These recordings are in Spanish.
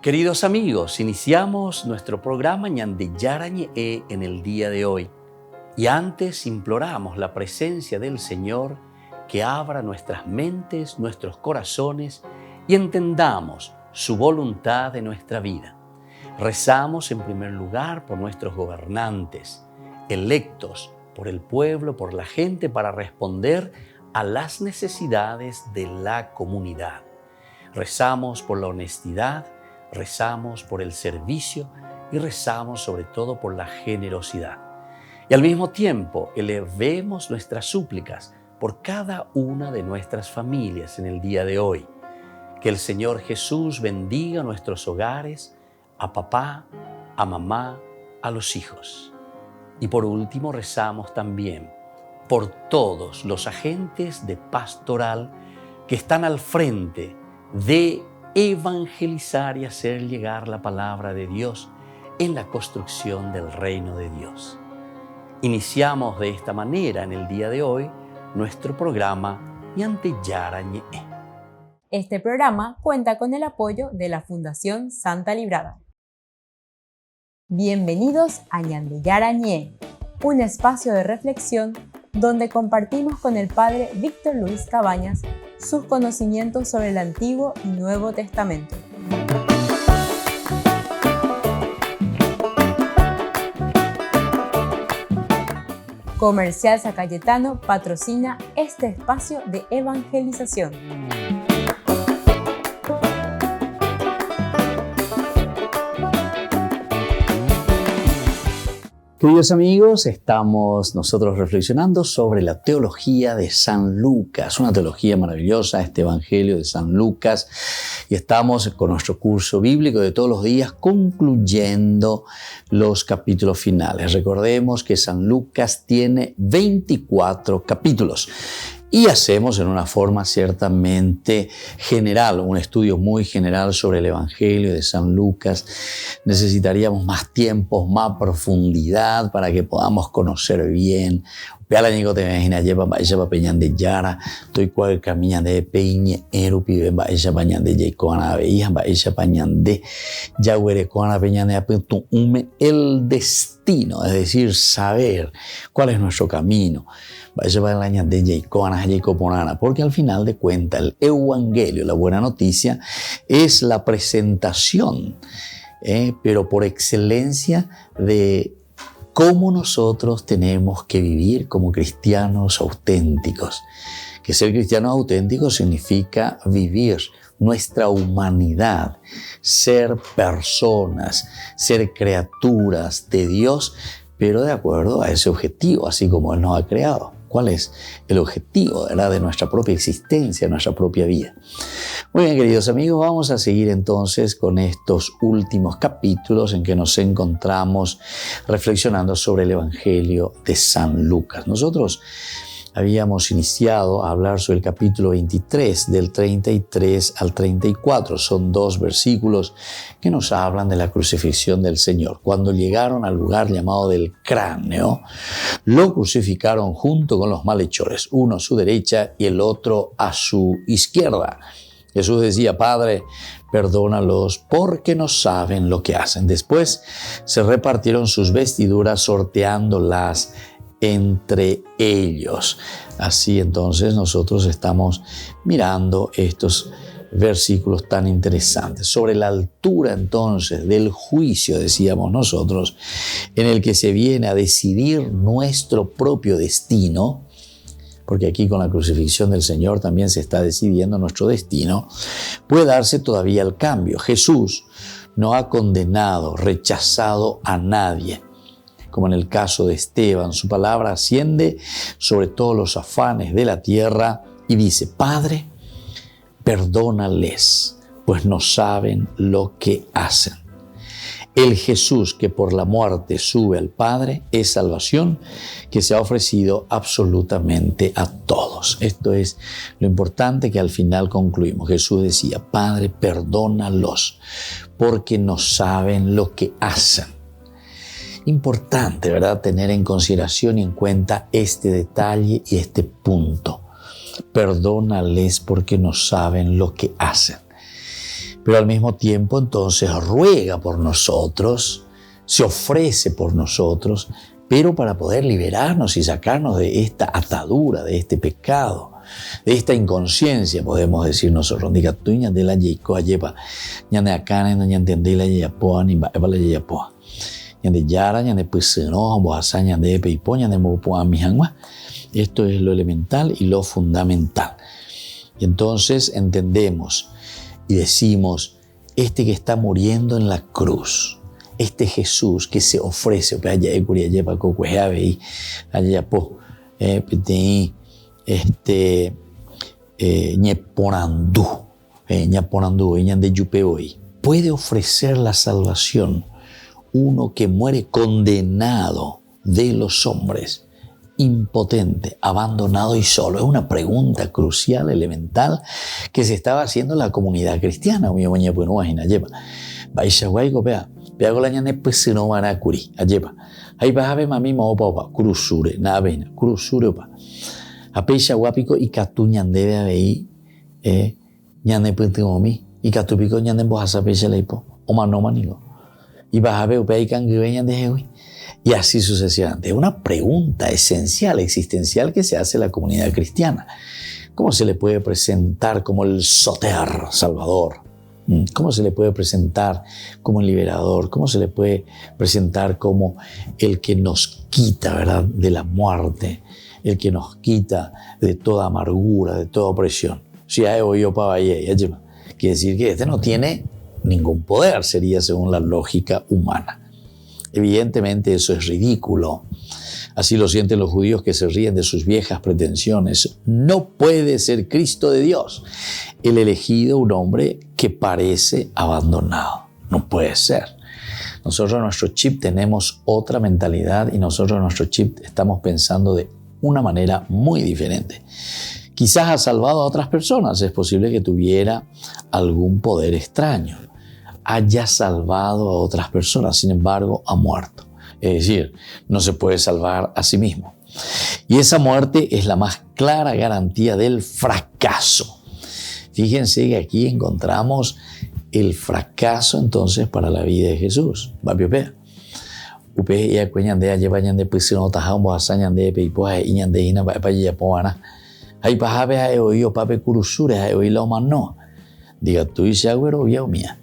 Queridos amigos, iniciamos nuestro programa Ñande Yarañe en el día de hoy. Y antes imploramos la presencia del Señor que abra nuestras mentes, nuestros corazones y entendamos su voluntad de nuestra vida. Rezamos en primer lugar por nuestros gobernantes, electos por el pueblo, por la gente, para responder a las necesidades de la comunidad. Rezamos por la honestidad, rezamos por el servicio y rezamos sobre todo por la generosidad. Y al mismo tiempo elevemos nuestras súplicas por cada una de nuestras familias en el día de hoy. Que el Señor Jesús bendiga nuestros hogares, a papá, a mamá, a los hijos. Y por último rezamos también por todos los agentes de pastoral que están al frente de evangelizar y hacer llegar la palabra de Dios en la construcción del reino de Dios. Iniciamos de esta manera en el día de hoy nuestro programa Ñande Yarañe. Este programa cuenta con el apoyo de la Fundación Santa Librada. Bienvenidos a Ñande Yarañe, un espacio de reflexión donde compartimos con el Padre Víctor Luis Cabañas sus conocimientos sobre el Antiguo y Nuevo Testamento. Comercial San Cayetano patrocina este espacio de evangelización. Queridos amigos, estamos nosotros reflexionando sobre la teología de San Lucas, una teología maravillosa, este Evangelio de San Lucas, y estamos con nuestro curso bíblico de todos los días concluyendo los capítulos finales. Recordemos que San Lucas tiene 24 capítulos. Y hacemos en una forma ciertamente general, un estudio muy general sobre el Evangelio de San Lucas. Necesitaríamos más tiempo, más profundidad para que podamos conocer bien. Piala nico te imagina lleva bailla peñan de yara, estoy cual camina de peñe erupi ven bailla pañan de yecoana veía bailla pañan de yaguerecoana peñan de apunto el destino, es decir, saber cuál es nuestro camino. Porque al final de cuentas el Evangelio, la buena noticia, es la presentación, pero por excelencia, de cómo nosotros tenemos que vivir como cristianos auténticos. Que ser cristianos auténticos significa vivir nuestra humanidad, ser personas, ser criaturas de Dios, pero de acuerdo a ese objetivo, así como Él nos ha creado. ¿Cuál es el objetivo, verdad, de nuestra propia existencia, de nuestra propia vida? Muy bien, queridos amigos, vamos a seguir entonces con estos últimos capítulos en que nos encontramos reflexionando sobre el Evangelio de San Lucas. Nosotros habíamos iniciado a hablar sobre el capítulo 23, del 33 al 34. Son 2 versículos que nos hablan de la crucifixión del Señor. Cuando llegaron al lugar llamado del cráneo, lo crucificaron junto con los malhechores, uno a su derecha y el otro a su izquierda. Jesús decía: Padre, perdónalos porque no saben lo que hacen. Después se repartieron sus vestiduras sorteándolas entre ellos. Así entonces nosotros estamos mirando estos versículos tan interesantes. Sobre la altura entonces del juicio, decíamos nosotros, en el que se viene a decidir nuestro propio destino, porque aquí con la crucifixión del Señor también se está decidiendo nuestro destino, puede darse todavía el cambio. Jesús no ha condenado, rechazado a nadie. Como en el caso de Esteban, su palabra asciende sobre todos los afanes de la tierra y dice: Padre, perdónales, pues no saben lo que hacen. El Jesús que por la muerte sube al Padre es salvación que se ha ofrecido absolutamente a todos. Esto es lo importante que al final concluimos. Jesús decía: Padre, perdónalos, porque no saben lo que hacen. Importante, ¿verdad?, tener en consideración y en cuenta este detalle y este punto. Perdónales porque no saben lo que hacen. pero al mismo tiempo entonces ruega por nosotros, se ofrece por nosotros, pero para poder liberarnos y sacarnos de esta atadura, de este pecado, de esta inconsciencia, podemos decir nosotros. Diga tú de la yeco lleva, ñande acá no ñande la yepoa ni va la yepoa. Ñande yara ñande puseno boasa ñande peipo ñande mopoa mijangua. Esto es lo elemental y lo fundamental. Y entonces entendemos y decimos, este que está muriendo en la cruz, este Jesús que se ofrece, puede ofrecer la salvación, uno que muere condenado de los hombres, impotente, abandonado y solo. Es una pregunta crucial, elemental, que se estaba haciendo la comunidad cristiana. Ahí vas a ver mami mopa cruzure, nada vena, cruzure pa. Apeisha guapico y catuñan debe haber ñane puntuomi y catupico ñane bohasa pecha leipo o manómanigo. Y vas a ver upea y cangreñan de jehui. Y así sucesivamente. Es una pregunta esencial, existencial que se hace a la comunidad cristiana. ¿Cómo se le puede presentar como el soter salvador? ¿Cómo se le puede presentar como el liberador? ¿Cómo se le puede presentar como el que nos quita, ¿verdad?, de la muerte, el que nos quita de toda amargura, de toda opresión? Si hay oído para quiere decir que este no tiene ningún poder, sería según la lógica humana. Evidentemente eso es ridículo. Así lo sienten los judíos que se ríen de sus viejas pretensiones. No puede ser Cristo de Dios el elegido, un hombre que parece abandonado. No puede ser. Nosotros en nuestro chip tenemos otra mentalidad y nosotros en nuestro chip estamos pensando de una manera muy diferente. Quizás ha salvado a otras personas. Es posible que tuviera algún poder extraño. Haya salvado a otras personas, sin embargo, ha muerto. Es decir, no se puede salvar a sí mismo. Y esa muerte es la más clara garantía del fracaso. Fíjense que aquí encontramos el fracaso entonces para la vida de Jesús. Diga tú y se agüero mía.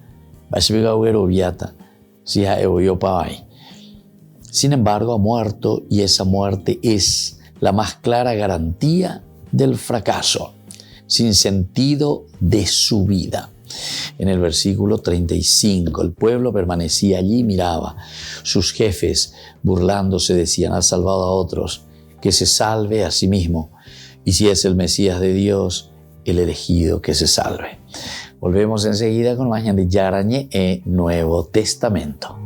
Sin embargo, ha muerto y esa muerte es la más clara garantía del fracaso, sin sentido de su vida. En el versículo 35, el pueblo permanecía allí y miraba. Sus jefes, burlándose, decían: ha salvado a otros, que se salve a sí mismo. Y si es el Mesías de Dios, el elegido, que se salve. Volvemos enseguida con más de Yarañe e Nuevo Testamento.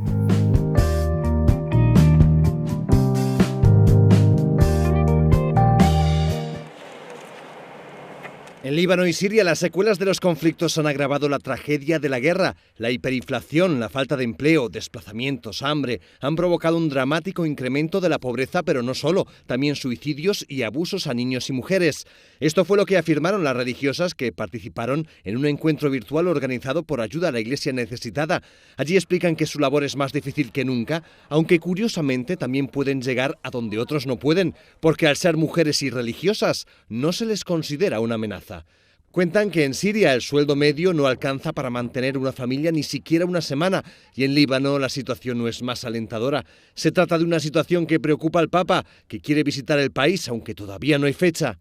En Líbano y Siria, las secuelas de los conflictos han agravado la tragedia de la guerra. La hiperinflación, la falta de empleo, desplazamientos, hambre, han provocado un dramático incremento de la pobreza, pero no solo, también suicidios y abusos a niños y mujeres. Esto fue lo que afirmaron las religiosas que participaron en un encuentro virtual organizado por Ayuda a la Iglesia Necesitada. Allí explican que su labor es más difícil que nunca, aunque curiosamente también pueden llegar a donde otros no pueden, porque al ser mujeres y religiosas no se les considera una amenaza. Cuentan que en Siria el sueldo medio no alcanza para mantener una familia ni siquiera una semana, y en Líbano la situación no es más alentadora. Se trata de una situación que preocupa al Papa, que quiere visitar el país, aunque todavía no hay fecha.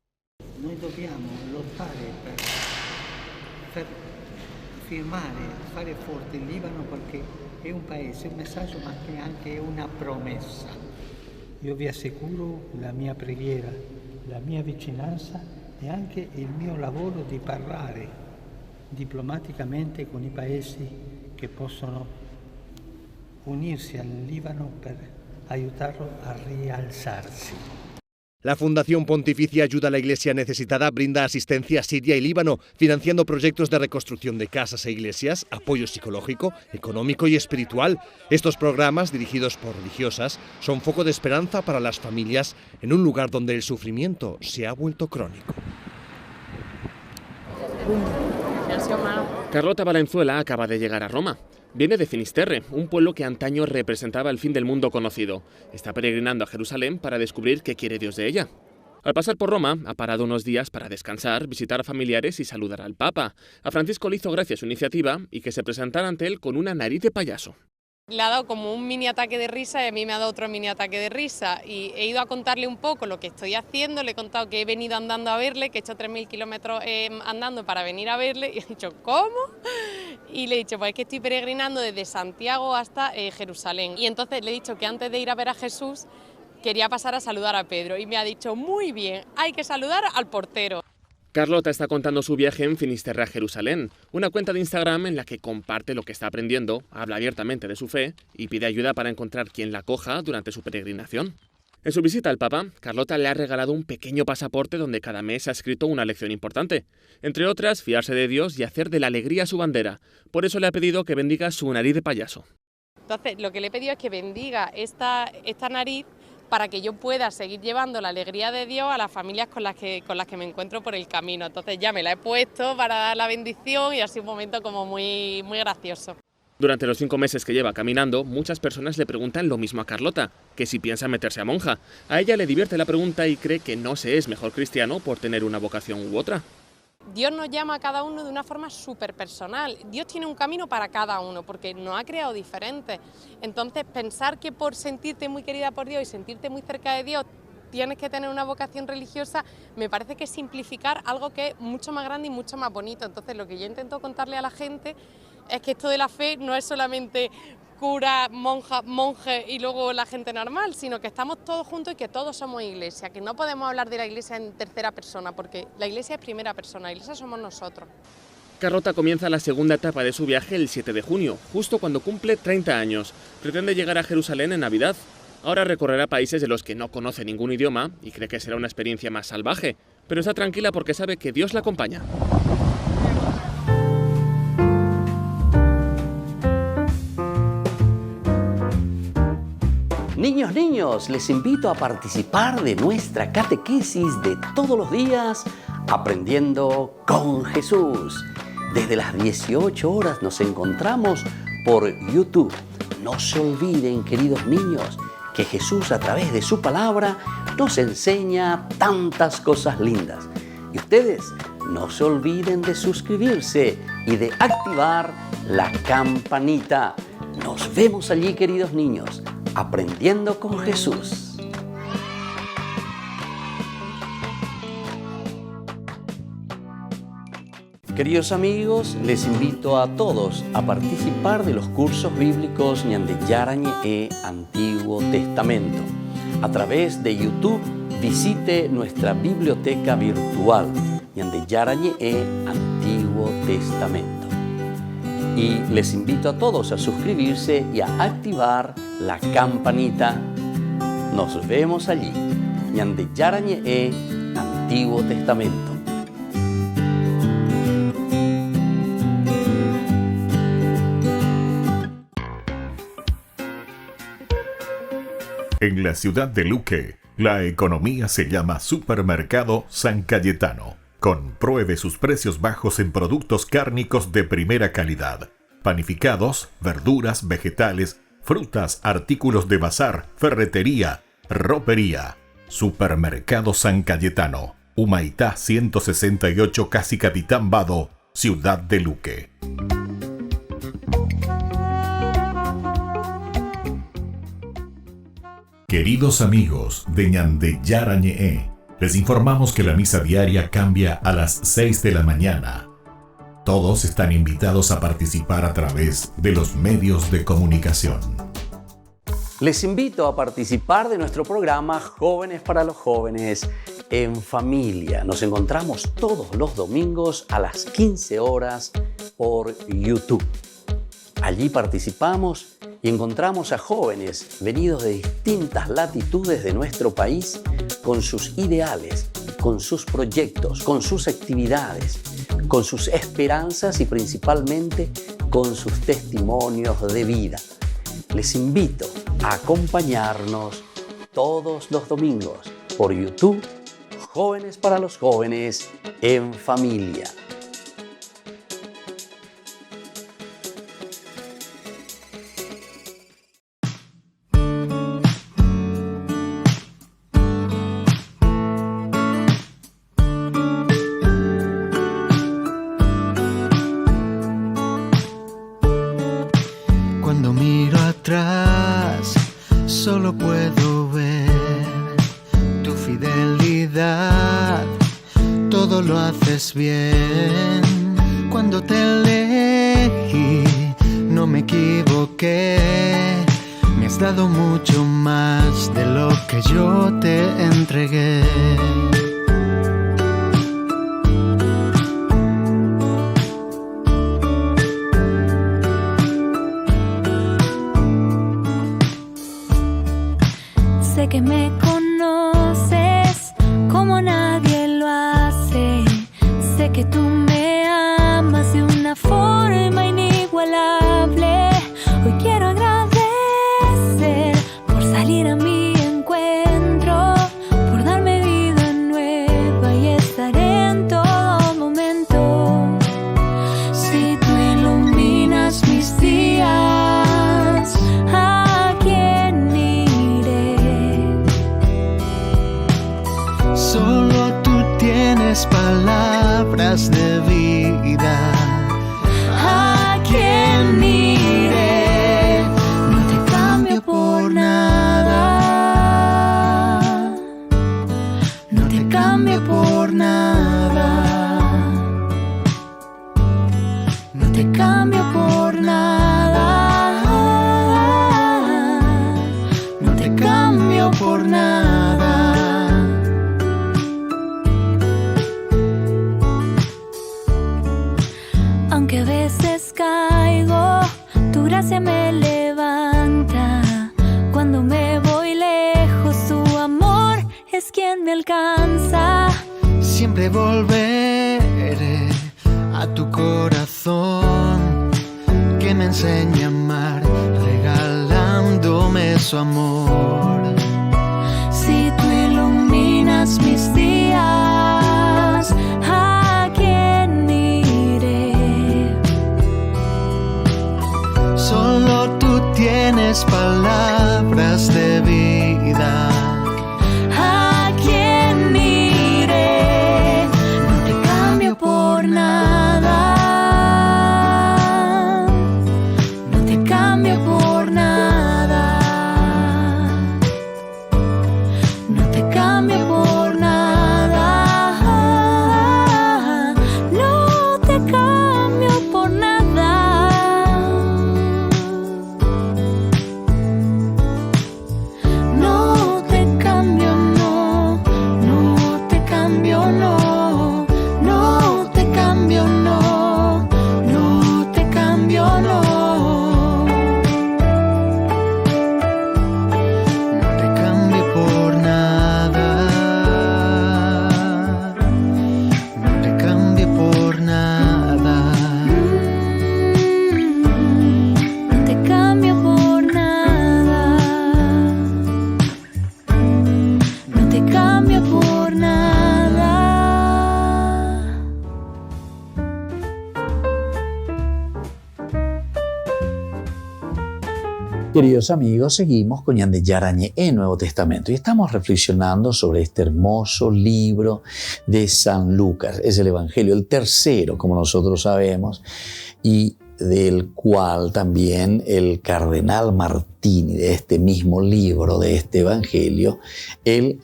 Noi dobbiamo lottare per firmare, fare forte il Libano, perché è un paese, un messaggio, ma che anche è una promessa. Io vi assicuro la mia preghiera, la mia vicinanza e anche il mio lavoro di parlare diplomaticamente con i paesi che possono unirsi al Libano per aiutarlo a rialzarsi. La Fundación Pontificia Ayuda a la Iglesia Necesitada brinda asistencia a Siria y Líbano, financiando proyectos de reconstrucción de casas e iglesias, apoyo psicológico, económico y espiritual. Estos programas, dirigidos por religiosas, son foco de esperanza para las familias en un lugar donde el sufrimiento se ha vuelto crónico. Merci, Omar. Carlota Valenzuela acaba de llegar a Roma. Viene de Finisterre, un pueblo que antaño representaba el fin del mundo conocido. Está peregrinando a Jerusalén para descubrir qué quiere Dios de ella. Al pasar por Roma, ha parado unos días para descansar, visitar a familiares y saludar al Papa. A Francisco le hizo gracia su iniciativa y que se presentara ante él con una nariz de payaso. Le ha dado como un mini ataque de risa y a mí me ha dado otro mini ataque de risa. Y he ido a contarle un poco lo que estoy haciendo, le he contado que he venido andando a verle, que he hecho 3.000 kilómetros andando para venir a verle, y he dicho, ¿cómo? Y le he dicho, pues es que estoy peregrinando desde Santiago hasta Jerusalén. Y entonces le he dicho que antes de ir a ver a Jesús, quería pasar a saludar a Pedro. Y me ha dicho, muy bien, hay que saludar al portero. Carlota está contando su viaje en Finisterre a Jerusalén, una cuenta de Instagram en la que comparte lo que está aprendiendo, habla abiertamente de su fe y pide ayuda para encontrar quien la acoja durante su peregrinación. En su visita al Papa, Carlota le ha regalado un pequeño pasaporte donde cada mes ha escrito una lección importante. Entre otras, fiarse de Dios y hacer de la alegría su bandera. Por eso le ha pedido que bendiga su nariz de payaso. Entonces, lo que le he pedido es que bendiga esta nariz para que yo pueda seguir llevando la alegría de Dios a las familias con las que me encuentro por el camino. Entonces ya me la he puesto para dar la bendición y ha sido un momento como muy, muy gracioso. Durante los 5 meses que lleva caminando, muchas personas le preguntan lo mismo a Carlota, que si piensa meterse a monja. A ella le divierte la pregunta y cree que no se es mejor cristiano por tener una vocación u otra. Dios nos llama a cada uno de una forma súper personal. Dios tiene un camino para cada uno porque nos ha creado diferentes. Entonces, pensar que por sentirte muy querida por Dios y sentirte muy cerca de Dios tienes que tener una vocación religiosa, me parece que es simplificar algo que es mucho más grande y mucho más bonito. Entonces, lo que yo intento contarle a la gente es que esto de la fe no es solamente cura, monja, monje y luego la gente normal, sino que estamos todos juntos y que todos somos iglesia, que no podemos hablar de la iglesia en tercera persona, porque la iglesia es primera persona, la iglesia somos nosotros. Carlota comienza la segunda etapa de su viaje el 7 de junio, justo cuando cumple 30 años. Pretende llegar a Jerusalén en Navidad. Ahora recorrerá países de los que no conoce ningún idioma y cree que será una experiencia más salvaje, pero está tranquila porque sabe que Dios la acompaña. Niños, les invito a participar de nuestra catequesis de todos los días, Aprendiendo con Jesús. Desde las 18 horas nos encontramos por YouTube. No se olviden, queridos niños, que Jesús a través de su palabra nos enseña tantas cosas lindas. Y ustedes no se olviden de suscribirse y de activar la campanita. Nos vemos allí, queridos niños, Aprendiendo con Jesús. Queridos amigos, les invito a todos a participar de los cursos bíblicos Ñande Yarañe e Antiguo Testamento. A través de YouTube, visite nuestra biblioteca virtual Ñande Yarañe e Antiguo Testamento. Y les invito a todos a suscribirse y a activar la campanita. Nos vemos allí, Ñande Yarañe e Antiguo Testamento. En la ciudad de Luque, la economía se llama Supermercado San Cayetano. Compruebe sus precios bajos en productos cárnicos de primera calidad. Panificados, verduras, vegetales, frutas, artículos de bazar, ferretería, ropería. Supermercado San Cayetano, Humaitá 168, Casi Capitán Vado, ciudad de Luque. Queridos amigos de Ñande Yarañe, les informamos que la misa diaria cambia a las 6 de la mañana. Todos están invitados a participar a través de los medios de comunicación. Les invito a participar de nuestro programa Jóvenes para los Jóvenes en Familia. Nos encontramos todos los domingos a las 15 horas por YouTube. Allí participamos y encontramos a jóvenes venidos de distintas latitudes de nuestro país con sus ideales, con sus proyectos, con sus actividades, con sus esperanzas y principalmente con sus testimonios de vida. Les invito a acompañarnos todos los domingos por YouTube, Jóvenes para los Jóvenes en Familia. Cuando miro atrás, solo puedo ver tu fidelidad. Todo lo haces bien. Cuando te elegí, no me equivoqué. Me has dado mucho más de lo que yo te entregué. Sé que me conoces como nadie lo hace. Sé que tú me amas de una forma inigualable. Hoy quiero agradecer por salir a mi encuentro, por darme vida nueva y estar en todo momento. Si tú iluminas mis días, ¿a quién iré? Solo tú tienes palabras de vida. ¿A quién iré? No te cambio por nada. No te cambio por nada. No te cambio por nada. No te cambio por nada. Aunque a veces caigo, tu gracia me levanta. Cuando me voy lejos, tu amor es quien me alcanza. Siempre volveré a tu corazón, que me enseña a amar, regalándome su amor. Si tú iluminas mis días, ¿a quién iré? Solo tú tienes palabras de vida. ¿A quién iré? No te cambio por nada. No te cambio por nada. No te cambio por nada. No te cambio por nada. No te cambio, no. No te cambio, no. No te cambio, no. No te cambio, no. No te cambio por nada. No te cambio por nada. No te cambio por nada. No te cambio por nada. Queridos amigos, seguimos con Ñande Yarañé en Nuevo Testamento y estamos reflexionando sobre este hermoso libro de San Lucas. Es el Evangelio, el tercero, como nosotros sabemos, y del cual también el cardenal Martini, de este mismo libro, de este Evangelio, él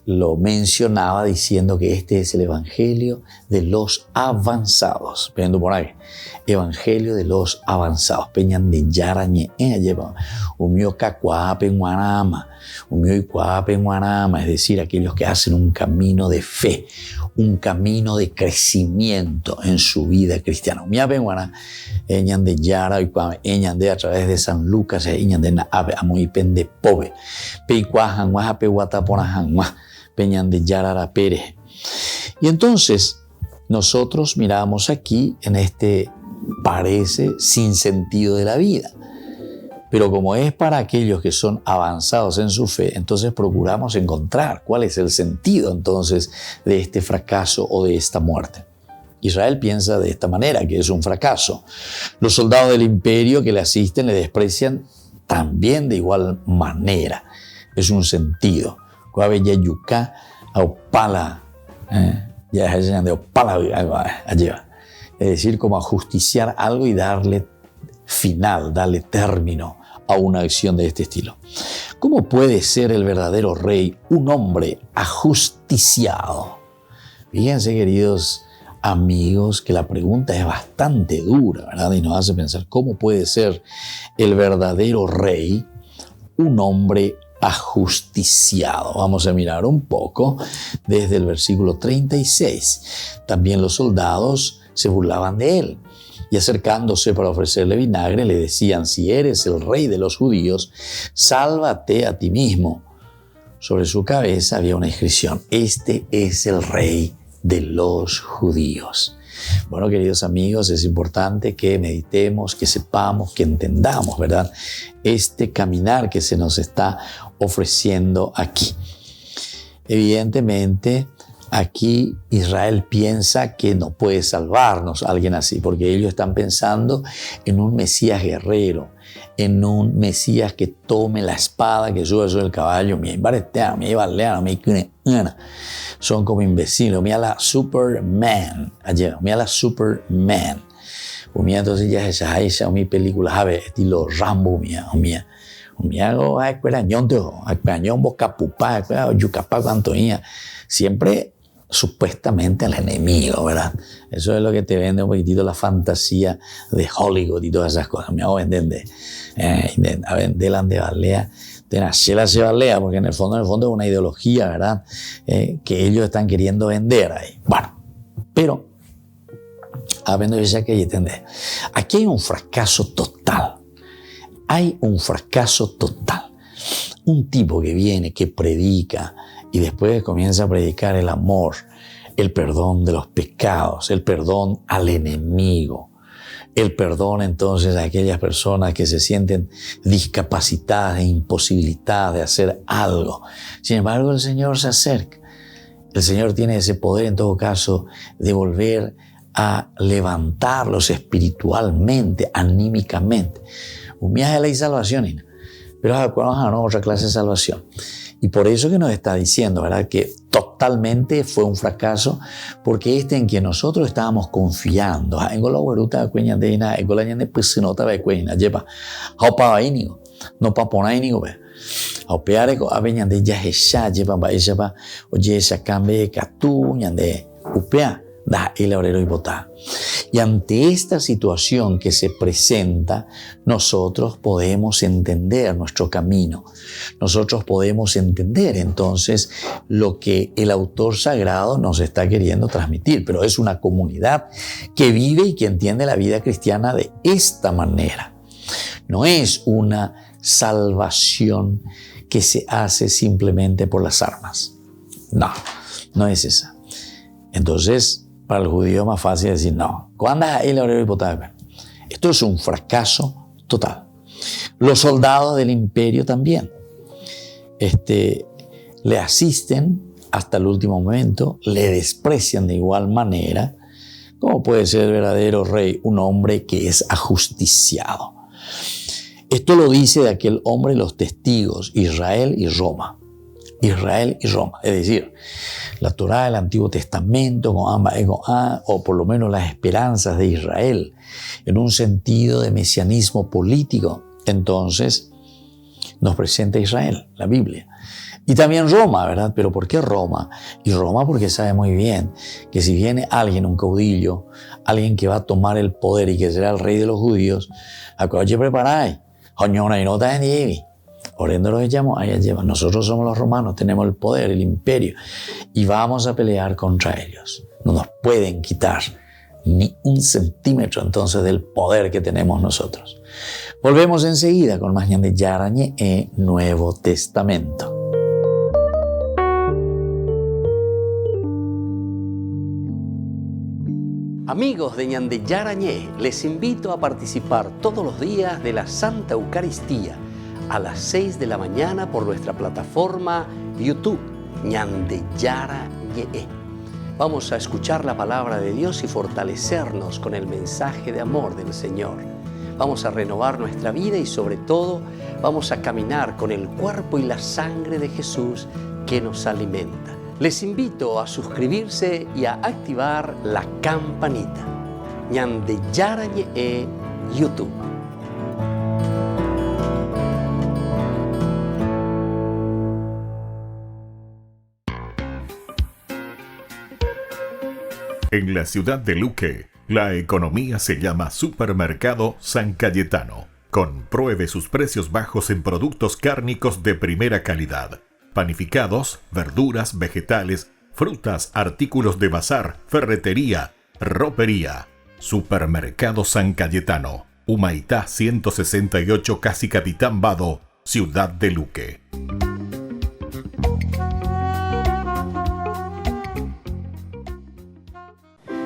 lo mencionaba diciendo que este es el Evangelio de los avanzados. Viendo por ahí, Evangelio de los avanzados. Peñan de Yarañé, lleva umio cacuape guanama, umio y cuape guanama, es decir, aquellos que hacen un camino de fe, un camino de crecimiento en su vida cristiana. Umiape guanama, eñan de Yara y eñan de a través de San Lucas, eñan de Naabe, amoy pende pobe, peicuajan guajape guataponajan guaj, peñan de Yarara Pérez. Y entonces nosotros miramos aquí en este parece sin sentido de la vida, pero como es para aquellos que son avanzados en su fe, entonces procuramos encontrar cuál es el sentido entonces de este fracaso o de esta muerte. Israel piensa de esta manera, que es un fracaso. Los soldados del imperio que le asisten le desprecian también de igual manera. Es un sentido. Yucá, Opala, ya de Opala, es decir, como ajusticiar algo y darle final, darle término a una acción de este estilo. ¿Cómo puede ser el verdadero rey un hombre ajusticiado? Fíjense, queridos amigos, que la pregunta es bastante dura, ¿verdad? Y nos hace pensar, ¿cómo puede ser el verdadero rey un hombre ajusticiado? Vamos a mirar un poco desde el versículo 36. También los soldados se burlaban de él y acercándose para ofrecerle vinagre le decían: si eres el rey de los judíos, sálvate a ti mismo. Sobre su cabeza había una inscripción: este es el rey de los judíos. Bueno, queridos amigos, es importante que meditemos, que sepamos, que entendamos, ¿verdad?, este caminar que se nos está ofreciendo aquí. Evidentemente, aquí Israel piensa que no puede salvarnos alguien así, porque ellos están pensando en un Mesías guerrero, en un Mesías que tome la espada, que suba sobre el caballo. Son como imbéciles. Mira la Superman. Mira la Superman. Entonces ya esa mi película, a ver, estilo Rambo, mira. Siempre supuestamente al enemigo, ¿verdad? Eso es lo que te vende un poquitito la fantasía de Hollywood y todas esas cosas. Me hago entender. A venderla de balea. De nacer se balea, porque en el fondo es una ideología, ¿verdad? Que ellos están queriendo vender ahí. Bueno, pero aquí hay un fracaso total. Hay un fracaso total. Un tipo que viene, que predica y después comienza a predicar el amor, el perdón de los pecados, el perdón al enemigo, el perdón entonces a aquellas personas que se sienten discapacitadas e imposibilitadas de hacer algo. Sin embargo, el Señor se acerca. El Señor tiene ese poder en todo caso de volver a levantarlos espiritualmente, anímicamente. Un viaje a la salvación, pero otra clase de salvación. Y por eso que nos está diciendo, ¿verdad?, que totalmente fue un fracaso, porque este en que nosotros estábamos confiando, no paponainigo, aupeare a veñan de yajesha, lleva baeshaba, oye, esa cambie catuñan de upea, da el obrero y botá. Y ante esta situación que se presenta, nosotros podemos entender nuestro camino. Nosotros podemos entender entonces lo que el autor sagrado nos está queriendo transmitir. Pero es una comunidad que vive y que entiende la vida cristiana de esta manera. No es una salvación que se hace simplemente por las armas. No es esa. Entonces, para el judío es más fácil decir no. Esto es un fracaso total. Los soldados del imperio también le asisten hasta el último momento, le desprecian de igual manera. ¿Cómo puede ser el verdadero rey un hombre que es ajusticiado? Esto lo dice de aquel hombre los testigos, Israel y Roma. Israel y Roma, es decir, la Torá del Antiguo Testamento o por lo menos las esperanzas de Israel en un sentido de mesianismo político, entonces nos presenta Israel, la Biblia. Y también Roma, ¿verdad? ¿Pero por qué Roma? Y Roma porque sabe muy bien que si viene alguien, un caudillo, alguien que va a tomar el poder y que será el rey de los judíos, acuérdate preparáis, joñona y no te lleve. Nosotros somos los romanos, tenemos el poder, el imperio, y vamos a pelear contra ellos. No nos pueden quitar ni un centímetro entonces del poder que tenemos nosotros. Volvemos enseguida con más de Yarañe en Nuevo Testamento. Amigos de Ñande Yarañé, les invito a participar todos los días de la Santa Eucaristía a las 6 de la mañana por nuestra plataforma YouTube, Ñande Yarañé. Vamos a escuchar la palabra de Dios y fortalecernos con el mensaje de amor del Señor. Vamos a renovar nuestra vida y sobre todo vamos a caminar con el cuerpo y la sangre de Jesús que nos alimenta. Les invito a suscribirse y a activar la campanita. Ñande Yarañé YouTube. En la ciudad de Luque, la economía se llama Supermercado San Cayetano. Compruebe sus precios bajos en productos cárnicos de primera calidad. Panificados, verduras, vegetales, frutas, artículos de bazar, ferretería, ropería. Supermercado San Cayetano, Humaitá 168, casi Capitán Vado, ciudad de Luque.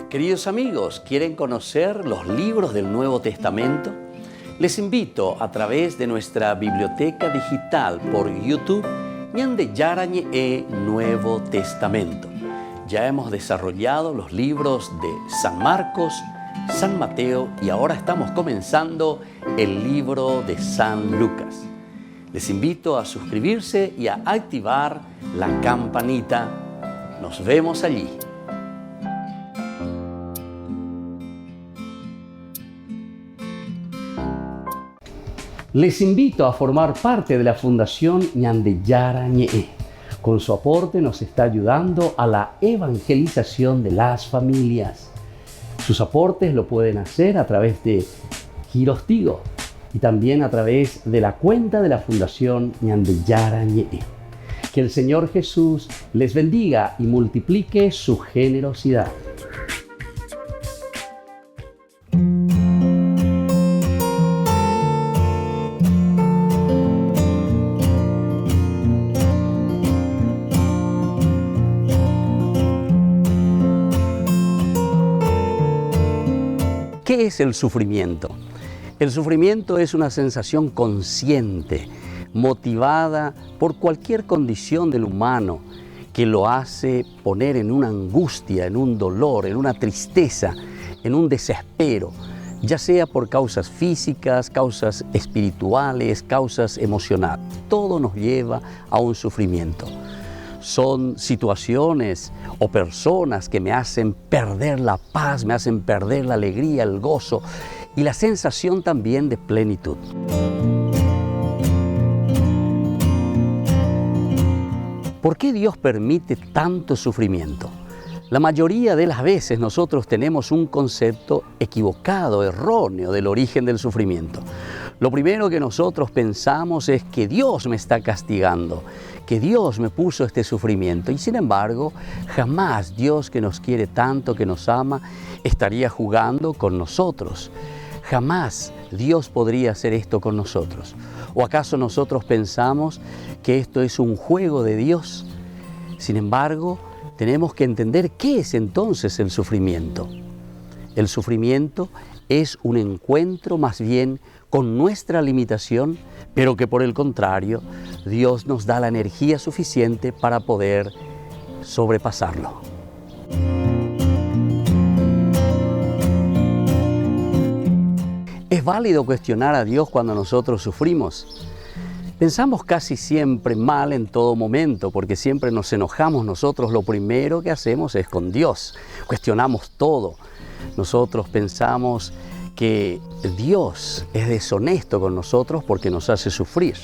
Queridos amigos, ¿quieren conocer los libros del Nuevo Testamento? Les invito a través de nuestra biblioteca digital por YouTube, Ñande Yarañe e Nuevo Testamento. Ya hemos desarrollado los libros de San Marcos, San Mateo y ahora estamos comenzando el libro de San Lucas. Les invito a suscribirse y a activar la campanita. Nos vemos allí. Les invito a formar parte de la Fundación Ñande Yarañe. Con su aporte nos está ayudando a la evangelización de las familias. Sus aportes lo pueden hacer a través de Giros Tigo y también a través de la cuenta de la Fundación Ñande Yarañe. Que el Señor Jesús les bendiga y multiplique su generosidad. ¿Qué es el sufrimiento? El sufrimiento es una sensación consciente, motivada por cualquier condición del humano que lo hace poner en una angustia, en un dolor, en una tristeza, en un desespero, ya sea por causas físicas, causas espirituales, causas emocionales. Todo nos lleva a un sufrimiento. Son situaciones o personas que me hacen perder la paz, me hacen perder la alegría, el gozo y la sensación también de plenitud. ¿Por qué Dios permite tanto sufrimiento? La mayoría de las veces nosotros tenemos un concepto equivocado, erróneo del origen del sufrimiento. Lo primero que nosotros pensamos es que Dios me está castigando, que Dios me puso este sufrimiento. Y sin embargo, jamás Dios, que nos quiere tanto, que nos ama, estaría jugando con nosotros. Jamás Dios podría hacer esto con nosotros. ¿O acaso nosotros pensamos que esto es un juego de Dios? Sin embargo, tenemos que entender qué es entonces el sufrimiento. El sufrimiento es un encuentro más bien con nuestra limitación, pero que por el contrario, Dios nos da la energía suficiente para poder sobrepasarlo. ¿Es válido cuestionar a Dios cuando nosotros sufrimos? Pensamos casi siempre mal en todo momento, porque siempre nos enojamos nosotros. Lo primero que hacemos es con Dios. Cuestionamos todo. Nosotros pensamos que Dios es deshonesto con nosotros porque nos hace sufrir.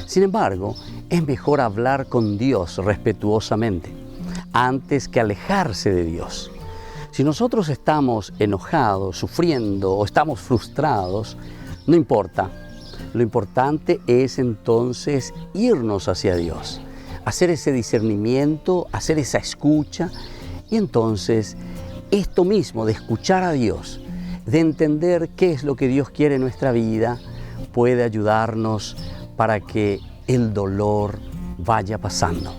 Sin embargo, es mejor hablar con Dios respetuosamente antes que alejarse de Dios. Si nosotros estamos enojados, sufriendo o estamos frustrados, no importa. Lo importante es entonces irnos hacia Dios, hacer ese discernimiento, hacer esa escucha y entonces esto mismo de escuchar a Dios, de entender qué es lo que Dios quiere en nuestra vida, puede ayudarnos para que el dolor vaya pasando.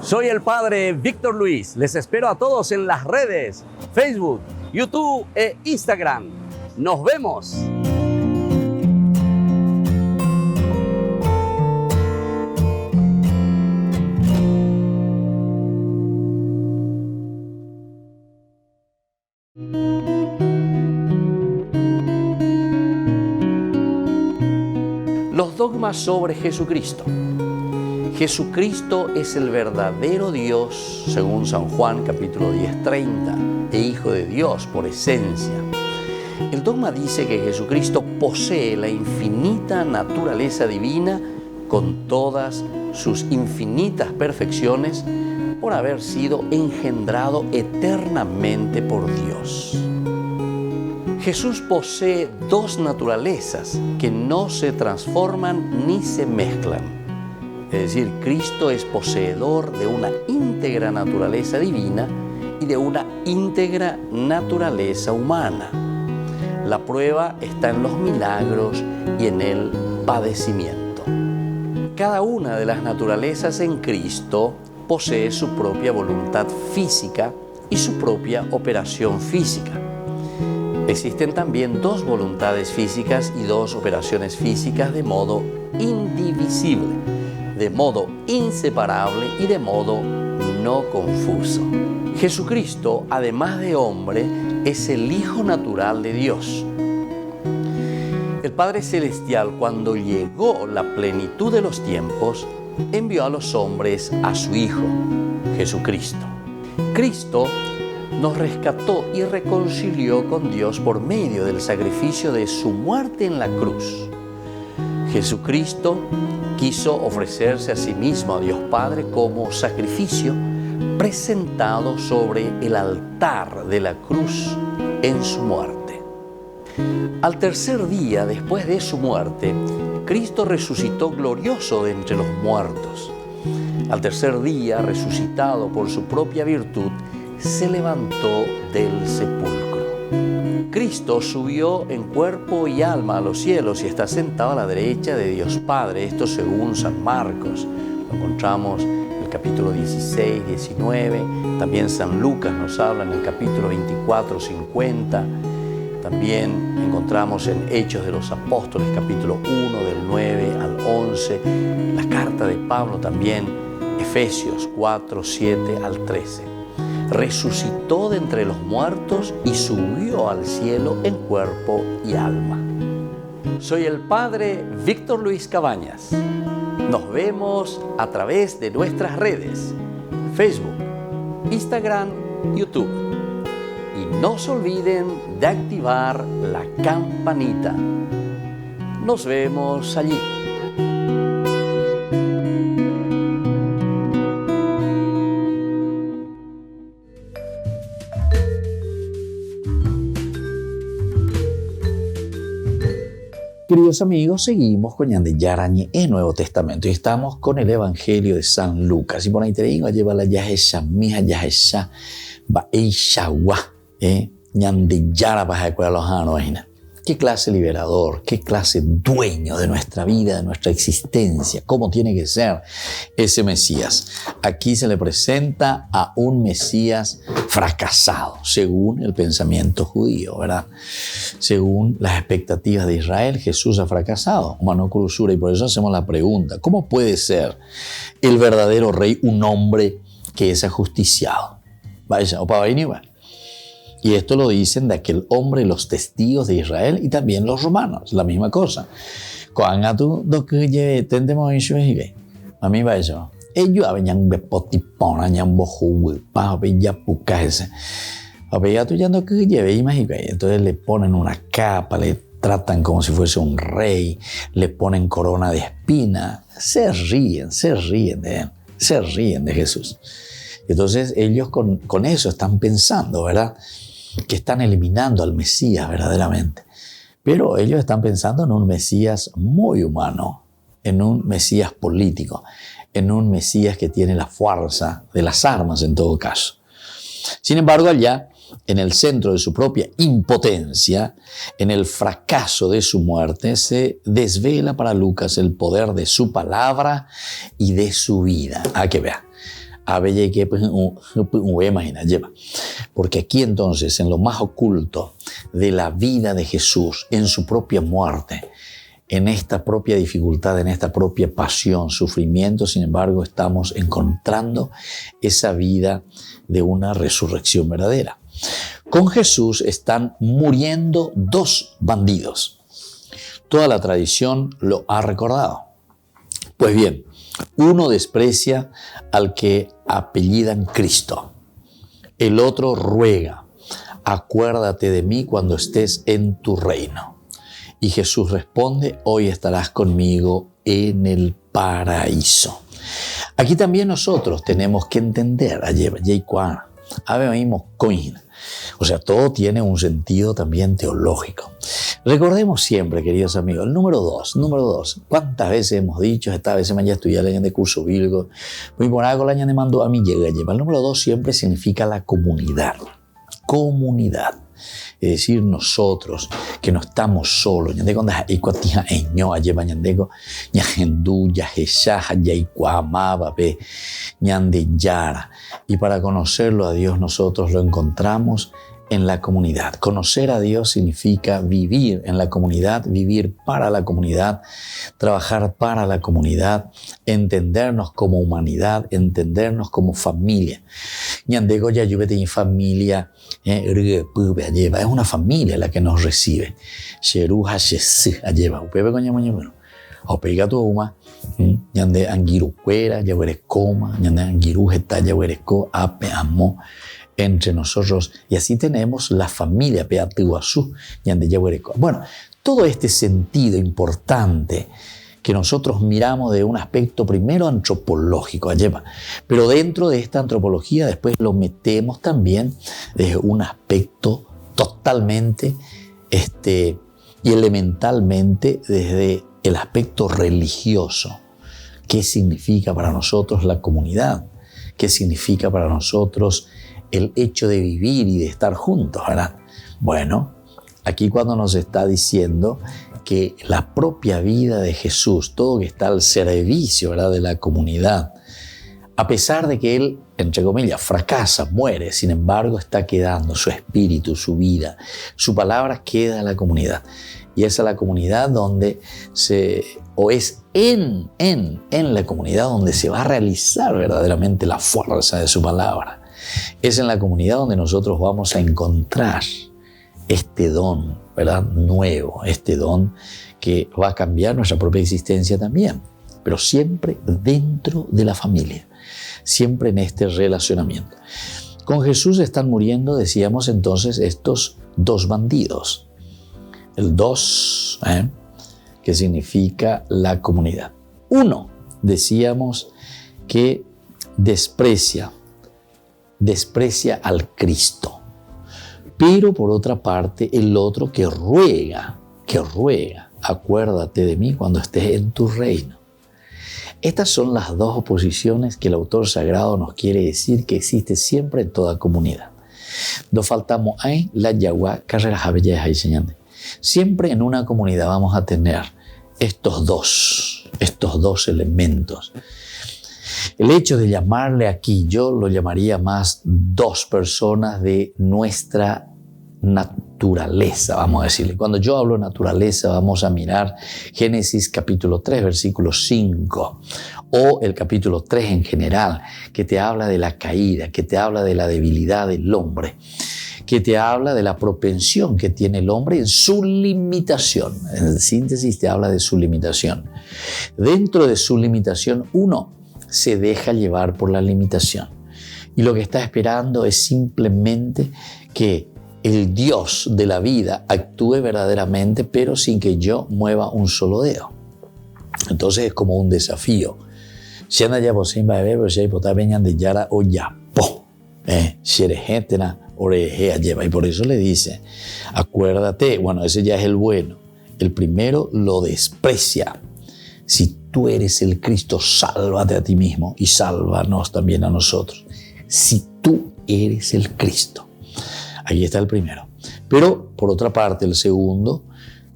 Soy el Padre Víctor Luis. Les espero a todos en las redes, Facebook, YouTube e Instagram. ¡Nos vemos! Los dogmas sobre Jesucristo. Jesucristo es el verdadero Dios, según San Juan capítulo 10:30, e Hijo de Dios por esencia. El dogma dice que Jesucristo posee la infinita naturaleza divina con todas sus infinitas perfecciones, por haber sido engendrado eternamente por Dios. Jesús posee dos naturalezas que no se transforman ni se mezclan. Es decir, Cristo es poseedor de una íntegra naturaleza divina y de una íntegra naturaleza humana. La prueba está en los milagros y en el padecimiento. Cada una de las naturalezas en Cristo posee su propia voluntad física y su propia operación física. Existen también dos voluntades físicas y dos operaciones físicas de modo indivisible, de modo inseparable y de modo no confuso. Jesucristo, además de hombre, es el Hijo natural de Dios. El Padre Celestial, cuando llegó la plenitud de los tiempos, envió a los hombres a su Hijo, Jesucristo. Cristo nos rescató y reconcilió con Dios por medio del sacrificio de su muerte en la cruz. Jesucristo quiso ofrecerse a sí mismo a Dios Padre como sacrificio presentado sobre el altar de la cruz en su muerte. Al tercer día después de su muerte, Cristo resucitó glorioso de entre los muertos. Al tercer día, resucitado por su propia virtud, se levantó del sepulcro. Cristo subió en cuerpo y alma a los cielos y está sentado a la derecha de Dios Padre. Esto según San Marcos. Lo encontramos en el capítulo 16, 19. También San Lucas nos habla en el capítulo 24, 50. También encontramos en Hechos de los Apóstoles, capítulo 1, del 9 al 11. La carta de Pablo también, Efesios 4, 7 al 13. Resucitó de entre los muertos y subió al cielo en cuerpo y alma. Soy el Padre Víctor Luis Cabañas. Nos vemos a través de nuestras redes, Facebook, Instagram, YouTube. Y no se olviden de activar la campanita. Nos vemos allí. Queridos amigos, seguimos con Yarañe en Nuevo Testamento y estamos con el Evangelio de San Lucas. Y por ahí te digo, lleva la Yahesha, mija Yahesha, va Eishawa, Yara para los anos. Qué clase liberador, qué clase dueño de nuestra vida, de nuestra existencia, cómo tiene que ser ese Mesías. Aquí se le presenta a un Mesías fracasado, según el pensamiento judío, ¿verdad? Según las expectativas de Israel, Jesús ha fracasado, mano cruzura, y por eso hacemos la pregunta, ¿cómo puede ser el verdadero rey un hombre que es ajusticiado? Vaya, o para venir, bueno. Y esto lo dicen de aquel hombre, los testigos de Israel y también los romanos, la misma cosa. Cuando tú tendemos eso, a mí va eso. Ellos habían bepotipona, habían bojuwe, pa ya pucaese. Ya tú ya no que lleve entonces le ponen una capa, le tratan como si fuese un rey, le ponen corona de espina, se ríen de él, se ríen de Jesús. Entonces ellos con eso están pensando, ¿verdad? Que están eliminando al Mesías verdaderamente. Pero ellos están pensando en un Mesías muy humano, en un Mesías político, en un Mesías que tiene la fuerza de las armas en todo caso. Sin embargo, allá, en el centro de su propia impotencia, en el fracaso de su muerte, se desvela para Lucas el poder de su palabra y de su vida. A que vea. Porque aquí entonces, en lo más oculto de la vida de Jesús, en su propia muerte, en esta propia dificultad, en esta propia pasión, sufrimiento, sin embargo, estamos encontrando esa vida de una resurrección verdadera. Con Jesús están muriendo dos bandidos. Toda la tradición lo ha recordado. Pues bien, uno desprecia al que apellidan Cristo. El otro ruega, acuérdate de mí cuando estés en tu reino. Y Jesús responde, hoy estarás conmigo en el paraíso. Aquí también nosotros tenemos que entender, o sea, todo tiene un sentido también teológico. Recordemos siempre, queridos amigos, el número dos. ¿Cuántas veces hemos dicho, esta vez me ya estudié el año de curso bíblico, muy por algo el año de mando a mí llega lleva. El número 2 siempre significa la comunidad. Comunidad. Es decir, nosotros que no estamos solos. Y para conocerlo a Dios nosotros lo encontramos en la comunidad. Conocer a Dios significa vivir en la comunidad, vivir para la comunidad, trabajar para la comunidad, entendernos como humanidad, entendernos como familia. Familia es una familia la que nos recibe. Entre nosotros, y así tenemos la familia Peatuazú. Bueno, todo este sentido importante que nosotros miramos de un aspecto primero antropológico, pero dentro de esta antropología después lo metemos también desde un aspecto totalmente y elementalmente desde el aspecto religioso. ¿Qué significa para nosotros la comunidad? ¿Qué significa para nosotros el hecho de vivir y de estar juntos, verdad? Bueno, aquí cuando nos está diciendo que la propia vida de Jesús, todo que está al servicio, ¿verdad?, de la comunidad, a pesar de que Él, entre comillas, fracasa, muere, sin embargo está quedando su espíritu, su vida, su palabra queda en la comunidad. Y esa es la comunidad donde es en la comunidad donde se va a realizar verdaderamente la fuerza de su palabra. Es en la comunidad donde nosotros vamos a encontrar este don, ¿verdad?, nuevo, este don que va a cambiar nuestra propia existencia también, pero siempre dentro de la familia, siempre en este relacionamiento. Con Jesús están muriendo, decíamos entonces, estos dos bandidos. El dos, que significa la comunidad. Uno, decíamos que desprecia al Cristo. Pero por otra parte, el otro que ruega, acuérdate de mí cuando estés en tu reino. Estas son las dos oposiciones que el autor sagrado nos quiere decir que existe siempre en toda comunidad. No faltamos ahí la yagua carrera habella enseñando. Siempre en una comunidad vamos a tener estos dos elementos. El hecho de llamarle aquí, yo lo llamaría más dos personas de nuestra naturaleza, vamos a decirle. Cuando yo hablo de naturaleza, vamos a mirar Génesis capítulo 3, versículo 5, o el capítulo 3 en general, que te habla de la caída, que te habla de la debilidad del hombre, que te habla de la propensión que tiene el hombre en su limitación. En síntesis te habla de su limitación. Dentro de su limitación, uno se deja llevar por la limitación. Y lo que está esperando es simplemente que el Dios de la vida actúe verdaderamente, pero sin que yo mueva un solo dedo. Entonces es como un desafío. Si anda ya por pero si hay potas veñan de yara o ya po. Y por eso le dice, acuérdate, bueno, ese ya es el bueno. El primero lo desprecia. Si tú eres el Cristo, sálvate a ti mismo y sálvanos también a nosotros. Si tú eres el Cristo. Ahí está el primero. Pero, por otra parte, el segundo,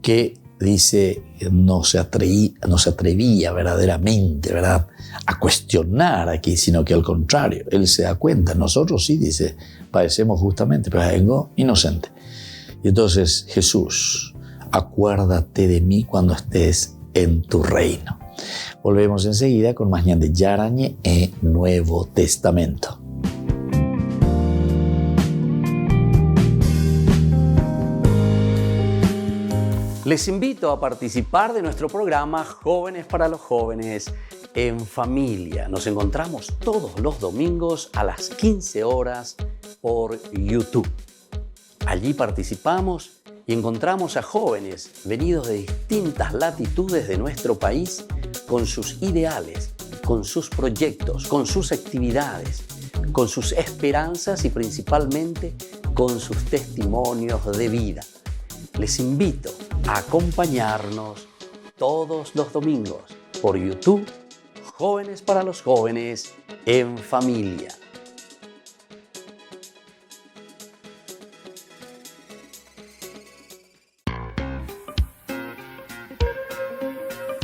que dice, no se atrevía verdaderamente, ¿verdad?, a cuestionar aquí, sino que al contrario, él se da cuenta. Nosotros sí, dice, padecemos justamente, pero vengo inocente. Y entonces, Jesús, acuérdate de mí cuando estés en tu reino. Volvemos enseguida con más ñan de Yarañe en Nuevo Testamento. Les invito a participar de nuestro programa Jóvenes para los Jóvenes en Familia. Nos encontramos todos los domingos a las 15 horas por YouTube. Allí participamos y encontramos a jóvenes venidos de distintas latitudes de nuestro país con sus ideales, con sus proyectos, con sus actividades, con sus esperanzas y principalmente con sus testimonios de vida. Les invito a acompañarnos todos los domingos por YouTube, Jóvenes para los Jóvenes en Familia.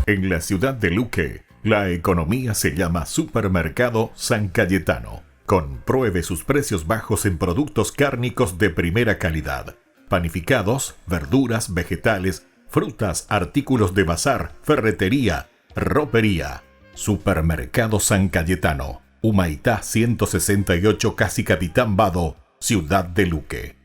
En la ciudad de Luque, la economía se llama Supermercado San Cayetano. Compruebe sus precios bajos en productos cárnicos de primera calidad. Panificados, verduras, vegetales, frutas, artículos de bazar, ferretería, ropería. Supermercado San Cayetano, Humaitá 168, Casi Capitán Vado, ciudad de Luque.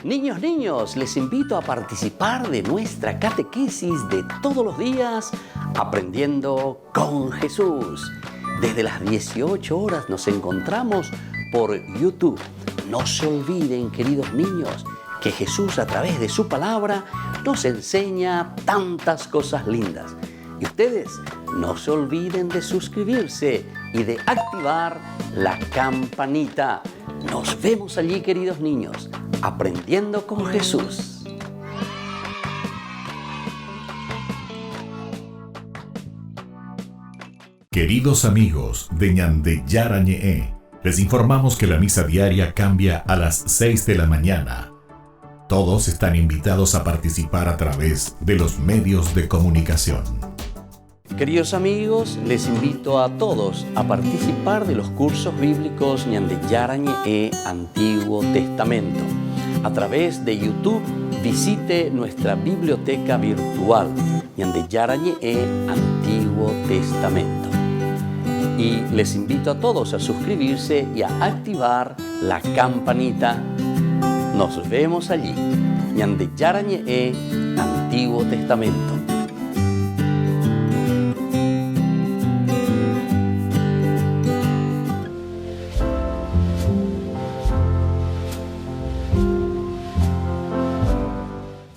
Niños, les invito a participar de nuestra catequesis de todos los días, Aprendiendo con Jesús. Desde las 18 horas nos encontramos por YouTube. No se olviden, queridos niños, que Jesús a través de su palabra nos enseña tantas cosas lindas. Y ustedes no se olviden de suscribirse y de activar la campanita. Nos vemos allí, queridos niños, Aprendiendo con Jesús. Queridos amigos de Ñande Yarañe, les informamos que la misa diaria cambia a las 6 de la mañana. Todos están invitados a participar a través de los medios de comunicación. Queridos amigos, les invito a todos a participar de los cursos bíblicos Ñande Yarañe Antiguo Testamento. A través de YouTube, visite nuestra biblioteca virtual Ñande Yarañe Antiguo Testamento. Y les invito a todos a suscribirse y a activar la campanita. Nos vemos allí, Ñande Yarañe Antiguo Testamento.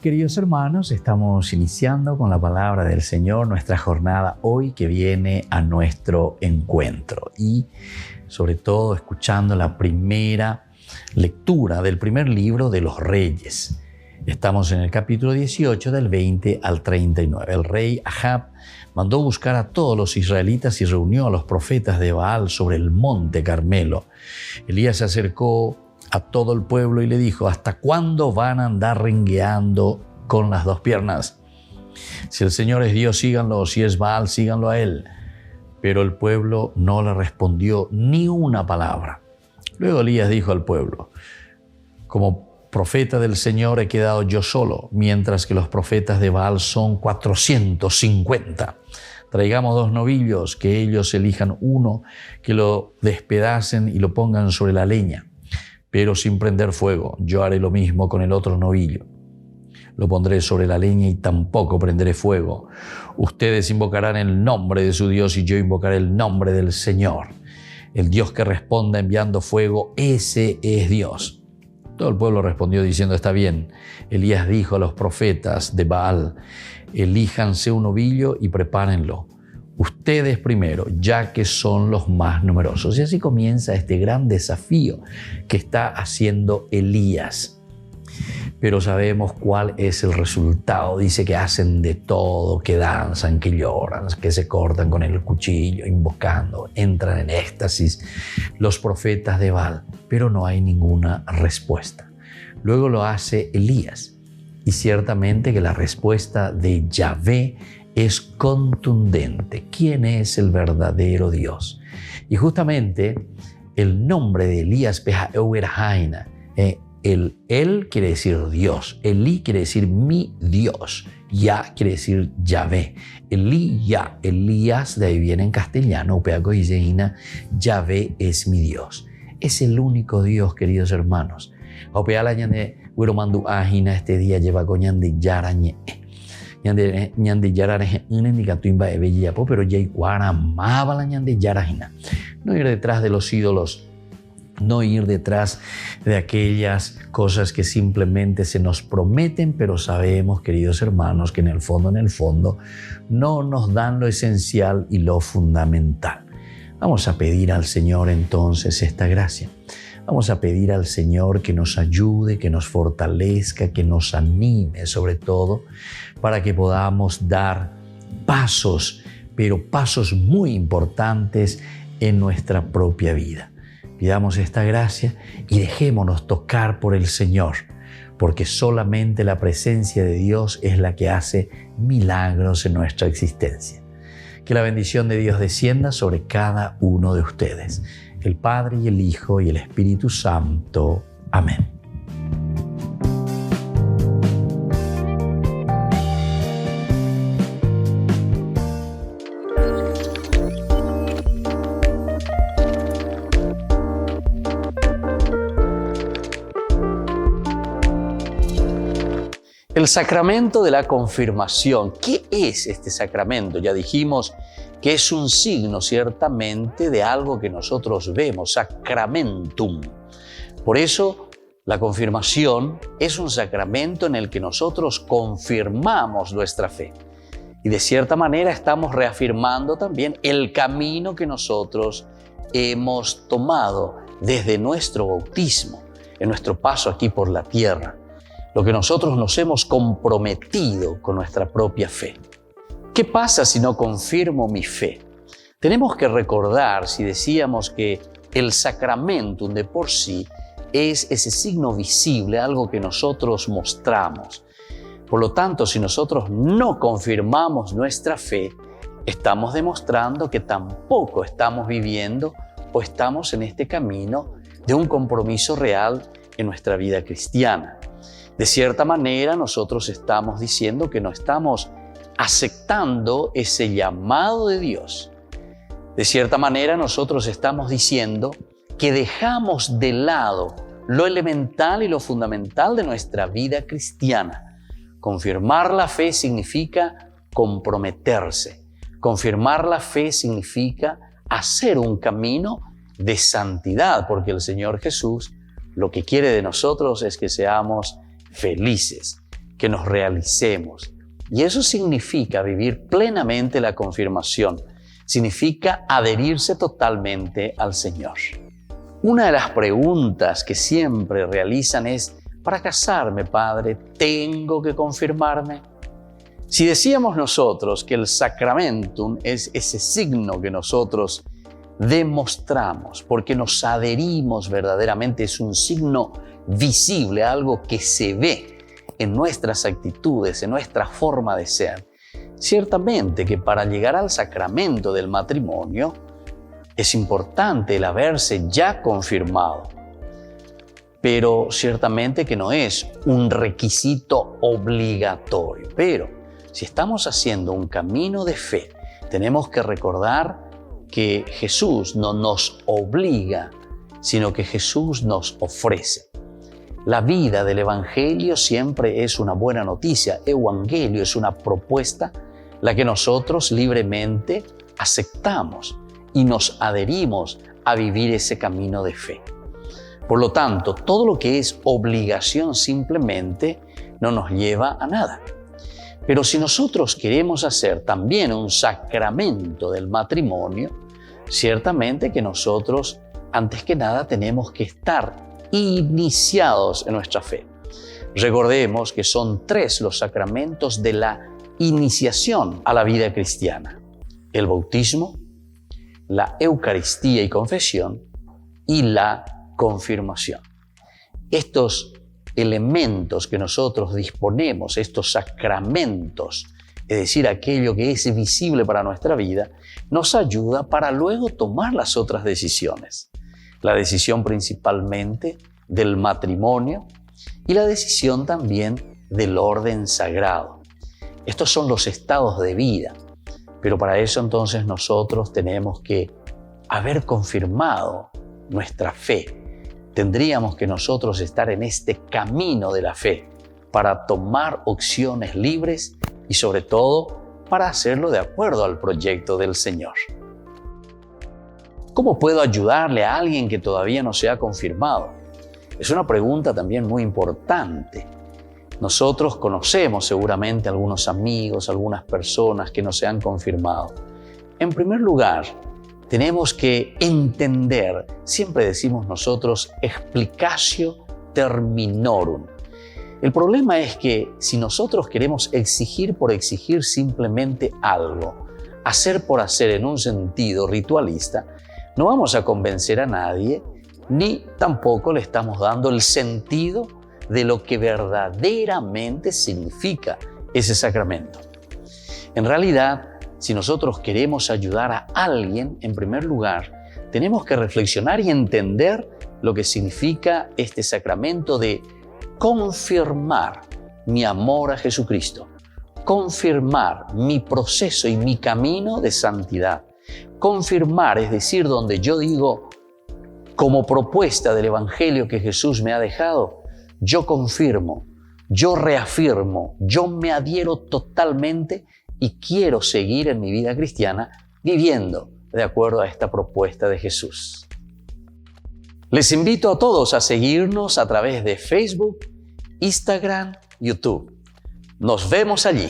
Queridos hermanos, estamos iniciando con la palabra del Señor nuestra jornada hoy que viene a nuestro encuentro y sobre todo escuchando la primera lectura del primer libro de los Reyes. Estamos en el capítulo 18 del 20 al 39. El rey Ahab mandó buscar a todos los israelitas y reunió a los profetas de Baal sobre el monte Carmelo. Elías se acercó a todo el pueblo y le dijo: ¿hasta cuándo van a andar rengueando con las dos piernas? Si el Señor es Dios, síganlo; si es Baal, síganlo a él. Pero el pueblo no le respondió ni una palabra. Luego Elías dijo al pueblo: como profeta del Señor he quedado yo solo, mientras que los profetas de Baal son 450. Traigamos 2 novillos, que ellos elijan uno, que lo despedacen y lo pongan sobre la leña, pero sin prender fuego. Yo haré lo mismo con el otro novillo. Lo pondré sobre la leña y tampoco prenderé fuego. Ustedes invocarán el nombre de su Dios y yo invocaré el nombre del Señor. El Dios que responda enviando fuego, ese es Dios. Todo el pueblo respondió diciendo: está bien. Elías dijo a los profetas de Baal: elíjanse un novillo y prepárenlo. Ustedes primero, ya que son los más numerosos. Y así comienza este gran desafío que está haciendo Elías. Pero sabemos cuál es el resultado. Dice que hacen de todo, que danzan, que lloran, que se cortan con el cuchillo, invocando, entran en éxtasis los profetas de Baal, pero no hay ninguna respuesta. Luego lo hace Elías, y ciertamente que la respuesta de Yahvé es contundente. ¿Quién es el verdadero Dios? Y justamente el nombre de Elías, Pejaeuerhaina, él quiere decir Dios, Elí quiere decir mi Dios, Yah quiere decir Yahvé. Elí, Yah, Elías, de ahí viene en castellano, Pejaeuerhaina, Yahvé es mi Dios. Es el único Dios, queridos hermanos. Este día lleva con Ñande Yarañe. Ñande Yarañe pero Yaicuara amaba la Ñande Yarajina. No ir detrás de los ídolos No ir detrás de aquellas cosas que simplemente se nos prometen, pero sabemos, queridos hermanos, que en el fondo no nos dan lo esencial y lo fundamental. Vamos a pedir al Señor entonces esta gracia. Vamos a pedir al Señor que nos ayude, que nos fortalezca, que nos anime sobre todo, para que podamos dar pasos, pero pasos muy importantes en nuestra propia vida. Pidamos esta gracia y dejémonos tocar por el Señor, porque solamente la presencia de Dios es la que hace milagros en nuestra existencia. Que la bendición de Dios descienda sobre cada uno de ustedes, el Padre y el Hijo y el Espíritu Santo. Amén. El sacramento de la confirmación. ¿Qué es este sacramento? Ya dijimos que es un signo ciertamente de algo que nosotros vemos, sacramentum. Por eso la confirmación es un sacramento en el que nosotros confirmamos nuestra fe. Y de cierta manera estamos reafirmando también el camino que nosotros hemos tomado desde nuestro bautismo, en nuestro paso aquí por la tierra. Lo que nosotros nos hemos comprometido con nuestra propia fe. ¿Qué pasa si no confirmo mi fe? Tenemos que recordar, si decíamos que el sacramentum de por sí es ese signo visible, algo que nosotros mostramos. Por lo tanto, si nosotros no confirmamos nuestra fe, estamos demostrando que tampoco estamos viviendo o estamos en este camino de un compromiso real en nuestra vida cristiana. De cierta manera, nosotros estamos diciendo que no estamos aceptando ese llamado de Dios. De cierta manera, nosotros estamos diciendo que dejamos de lado lo elemental y lo fundamental de nuestra vida cristiana. Confirmar la fe significa comprometerse. Confirmar la fe significa hacer un camino de santidad, porque el Señor Jesús lo que quiere de nosotros es que seamos felices, que nos realicemos. Y eso significa vivir plenamente la confirmación. Significa adherirse totalmente al Señor. Una de las preguntas que siempre realizan es: para casarme, Padre, ¿tengo que confirmarme? Si decíamos nosotros que el sacramentum es ese signo que nosotros demostramos, porque nos adherimos verdaderamente, es un signo visible, algo que se ve en nuestras actitudes, en nuestra forma de ser. Ciertamente que para llegar al sacramento del matrimonio es importante el haberse ya confirmado, pero ciertamente que no es un requisito obligatorio. Pero si estamos haciendo un camino de fe, tenemos que recordar que Jesús no nos obliga, sino que Jesús nos ofrece. La vida del Evangelio siempre es una buena noticia. Evangelio es una propuesta, la que nosotros libremente aceptamos y nos adherimos a vivir ese camino de fe. Por lo tanto, todo lo que es obligación simplemente no nos lleva a nada. Pero si nosotros queremos hacer también un sacramento del matrimonio, ciertamente que nosotros, antes que nada, tenemos que estar iniciados en nuestra fe. Recordemos que son 3 los sacramentos de la iniciación a la vida cristiana: el bautismo, la Eucaristía y confesión y la confirmación. Estos elementos que nosotros disponemos, estos sacramentos, es decir, aquello que es visible para nuestra vida, nos ayuda para luego tomar las otras decisiones. La decisión principalmente del matrimonio y la decisión también del orden sagrado. Estos son los estados de vida, pero para eso entonces nosotros tenemos que haber confirmado nuestra fe. Tendríamos que nosotros estar en este camino de la fe para tomar opciones libres y sobre todo para hacerlo de acuerdo al proyecto del Señor. ¿Cómo puedo ayudarle a alguien que todavía no se ha confirmado? Es una pregunta también muy importante. Nosotros conocemos seguramente algunos amigos, algunas personas que no se han confirmado. En primer lugar, tenemos que entender, siempre decimos nosotros, explicatio terminorum. El problema es que si nosotros queremos exigir por exigir simplemente algo, hacer por hacer en un sentido ritualista, no vamos a convencer a nadie, ni tampoco le estamos dando el sentido de lo que verdaderamente significa ese sacramento. En realidad, si nosotros queremos ayudar a alguien, en primer lugar, tenemos que reflexionar y entender lo que significa este sacramento de confirmar mi amor a Jesucristo, confirmar mi proceso y mi camino de santidad. Confirmar, es decir, donde yo digo, como propuesta del Evangelio que Jesús me ha dejado, yo confirmo, yo reafirmo, yo me adhiero totalmente y quiero seguir en mi vida cristiana viviendo de acuerdo a esta propuesta de Jesús. Les invito a todos a seguirnos a través de Facebook, Instagram, YouTube. Nos vemos allí.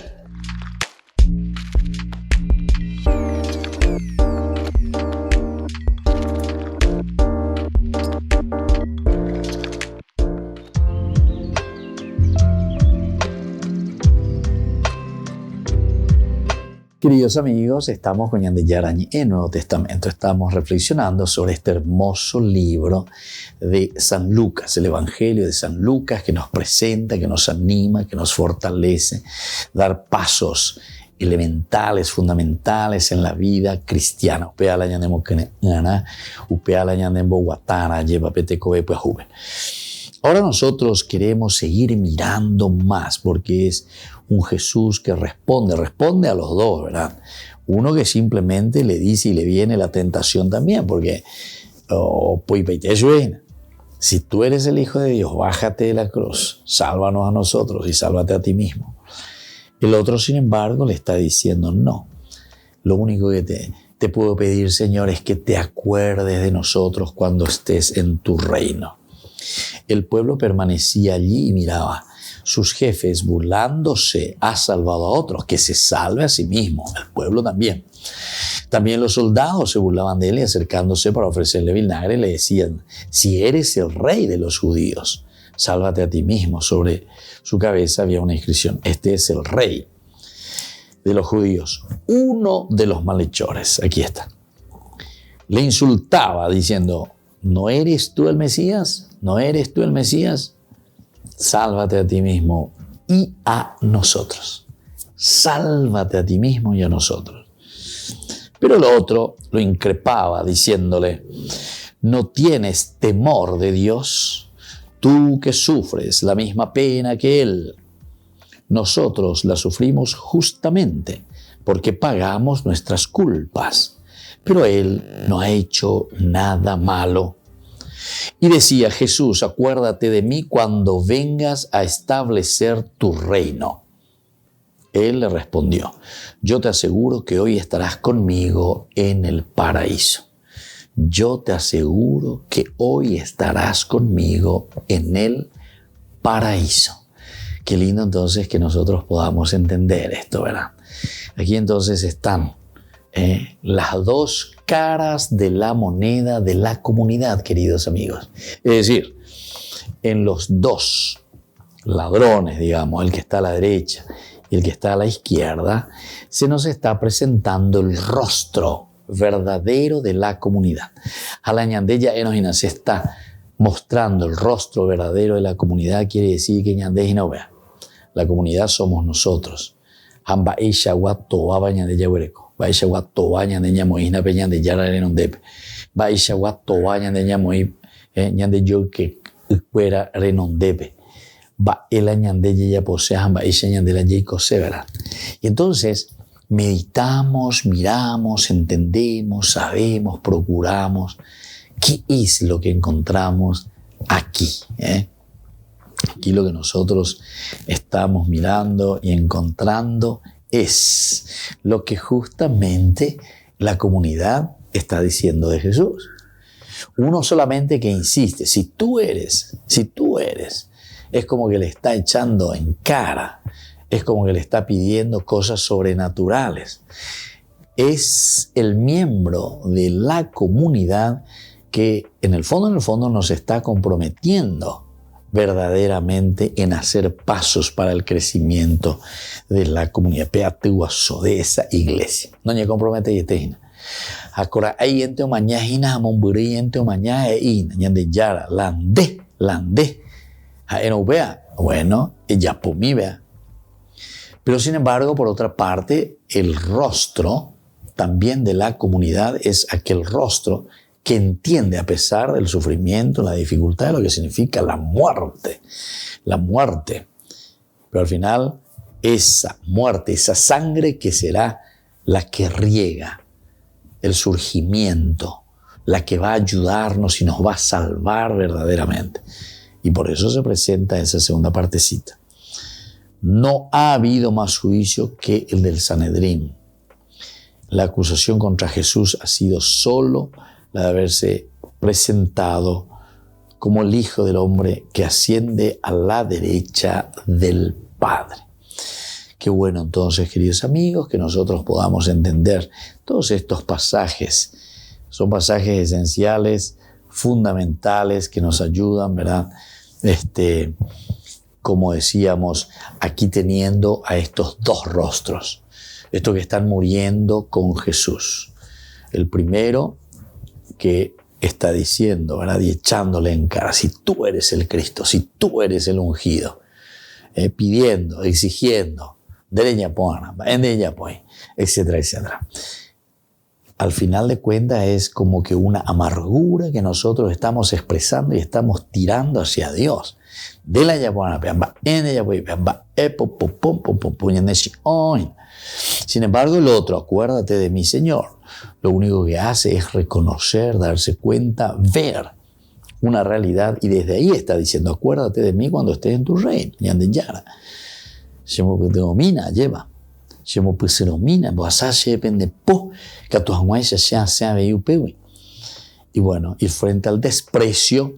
Queridos amigos, estamos con Ñande Yarañi en Nuevo Testamento. Estamos reflexionando sobre este hermoso libro de San Lucas, el Evangelio de San Lucas, que nos presenta, que nos anima, que nos fortalece, dar pasos elementales, fundamentales en la vida cristiana. Ahora nosotros queremos seguir mirando más porque es un Jesús que responde a los dos, ¿verdad? Uno que simplemente le dice y le viene la tentación también, porque si tú eres el Hijo de Dios, bájate de la cruz, sálvanos a nosotros y sálvate a ti mismo. El otro, sin embargo, le está diciendo no. Lo único que te puedo pedir, Señor, es que te acuerdes de nosotros cuando estés en tu reino. El pueblo permanecía allí y miraba. Sus jefes, burlándose, ha salvado a otros, que se salve a sí mismo, el pueblo también. También los soldados se burlaban de él y acercándose para ofrecerle vinagre le decían, si eres el rey de los judíos, sálvate a ti mismo. Sobre su cabeza había una inscripción, este es el rey de los judíos. Uno de los malhechores, aquí está, le insultaba diciendo, ¿no eres tú el Mesías? ¿No eres tú el Mesías? Sálvate a ti mismo y a nosotros. Sálvate a ti mismo y a nosotros. Pero el otro lo increpaba diciéndole, ¿no tienes temor de Dios? Tú que sufres la misma pena que Él. Nosotros la sufrimos justamente porque pagamos nuestras culpas. Pero Él no ha hecho nada malo. Y decía Jesús, acuérdate de mí cuando vengas a establecer tu reino. Él le respondió, yo te aseguro que hoy estarás conmigo en el paraíso. Yo te aseguro que hoy estarás conmigo en el paraíso. Qué lindo entonces que nosotros podamos entender esto, ¿verdad? Aquí entonces están las dos caras de la moneda de la comunidad, queridos amigos. Es decir, en los dos ladrones, digamos, el que está a la derecha y el que está a la izquierda, se nos está presentando el rostro verdadero de la comunidad. A la ñandeya enojina se está mostrando el rostro verdadero de la comunidad, quiere decir que ñandeja no vea. La comunidad somos nosotros. Hamba isha guato aba ñandeya huereco. Baisha guato va ñandeña moina pe ñandeya renondepe. Baisha guato va ñandeña moi ñandeyo que fuera renondepe. Va el ñandeya ya posee hamba isha ñandela ya cosebera. Y entonces meditamos, miramos, entendemos, sabemos, procuramos qué es lo que encontramos aquí. Aquí lo que nosotros estamos mirando y encontrando es lo que justamente la comunidad está diciendo de Jesús. Uno solamente que insiste, si tú eres, es como que le está echando en cara, es como que le está pidiendo cosas sobrenaturales. Es el miembro de la comunidad que en el fondo nos está comprometiendo verdaderamente en hacer pasos para el crecimiento de la comunidad. De esa iglesia. No me compromete y este. Ahora hay ente mañana hina momburi ente mañana e ina ñande yara lande no vea bueno ella por mí vea. Pero sin embargo, por otra parte, el rostro también de la comunidad es aquel rostro que entiende a pesar del sufrimiento, la dificultad, lo que significa la muerte. Pero al final, esa muerte, esa sangre que será la que riega el surgimiento, la que va a ayudarnos y nos va a salvar verdaderamente. Y por eso se presenta esa segunda partecita. No ha habido más juicio que el del Sanedrín. La acusación contra Jesús ha sido solo la de haberse presentado como el Hijo del Hombre que asciende a la derecha del Padre. Qué bueno entonces, queridos amigos, que nosotros podamos entender todos estos pasajes. Son pasajes esenciales, fundamentales, que nos ayudan, ¿verdad? Como decíamos, aquí teniendo a estos dos rostros, estos que están muriendo con Jesús. El primero que está diciendo, ¿verdad? Y echándole en cara, si tú eres el Cristo, si tú eres el ungido, pidiendo, exigiendo, etcétera, etcétera. Al final de cuentas es como que una amargura que nosotros estamos expresando y estamos tirando hacia Dios. Sin embargo, el otro, acuérdate de mi Señor, lo único que hace es reconocer, darse cuenta, ver una realidad y desde ahí está diciendo, acuérdate de mí cuando estés en tu reino. Y bueno, y frente al desprecio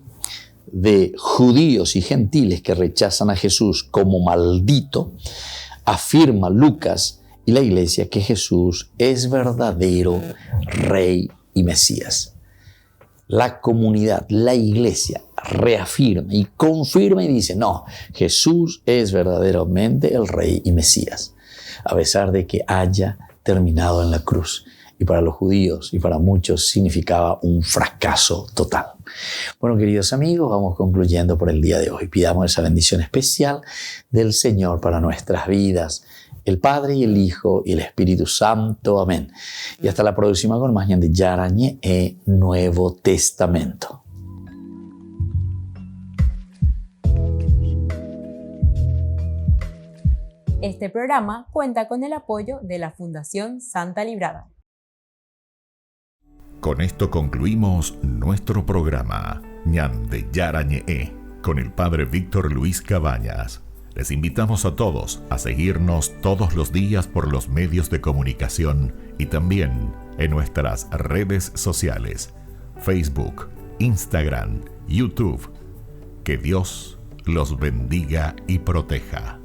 de judíos y gentiles que rechazan a Jesús como maldito, afirma Lucas y la iglesia que Jesús es verdadero Rey y Mesías. La comunidad, la iglesia, reafirma y confirma y dice, no, Jesús es verdaderamente el Rey y Mesías, a pesar de que haya terminado en la cruz. Y para los judíos y para muchos significaba un fracaso total. Bueno, queridos amigos, vamos concluyendo por el día de hoy. Pidamos esa bendición especial del Señor para nuestras vidas, el Padre y el Hijo y el Espíritu Santo. Amén. Y hasta la próxima con más de Yarañe e Nuevo Testamento. Este programa cuenta con el apoyo de la Fundación Santa Librada. Con esto concluimos nuestro programa Ñan de Yarañe con el Padre Víctor Luis Cabañas. Les invitamos a todos a seguirnos todos los días por los medios de comunicación y también en nuestras redes sociales, Facebook, Instagram, YouTube. Que Dios los bendiga y proteja.